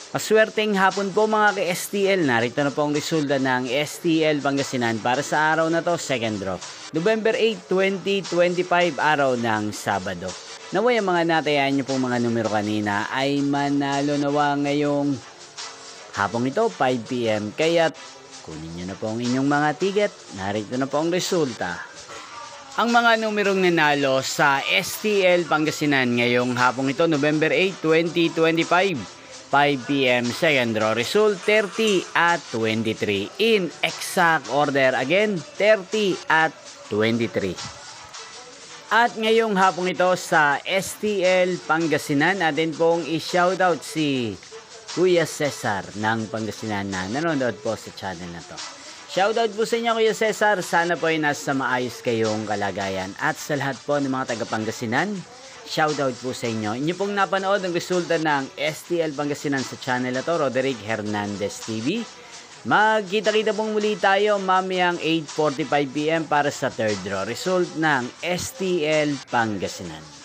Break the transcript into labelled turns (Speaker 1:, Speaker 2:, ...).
Speaker 1: Maswerteng hapon po mga ka-STL. Narito na po ang resulta ng STL Pangasinan para sa araw na to, second draw. November 8, 2025, araw ng Sabado. Naway ang mga natayan nyo pong mga numero kanina ay manalo nawa ngayong hapong ito, 5 PM. Kaya't kunin nyo na po ang inyong mga ticket. Narito na po ang resulta. Ang mga numerong nanalo sa STL Pangasinan ngayong hapong ito, November 8, 2025. 5 PM, second draw result 30 at 23. In exact order again, 30 at 23. At ngayong hapong ito sa STL Pangasinan, natin pong i-shoutout si Kuya Cesar ng Pangasinan na nanonood po sa channel na to. Shoutout po sa inyo Kuya Cesar, sana po ay nasa maayos kayong kalagayan. At sa lahat po ng mga taga Pangasinan, shoutout po sa inyo. Inyo pong napanood ang resulta ng STL Pangasinan sa channel na to, Roderick Hernandez TV. Magkita-kita pong muli tayo mamayang 8:45 PM para sa third draw result ng STL Pangasinan.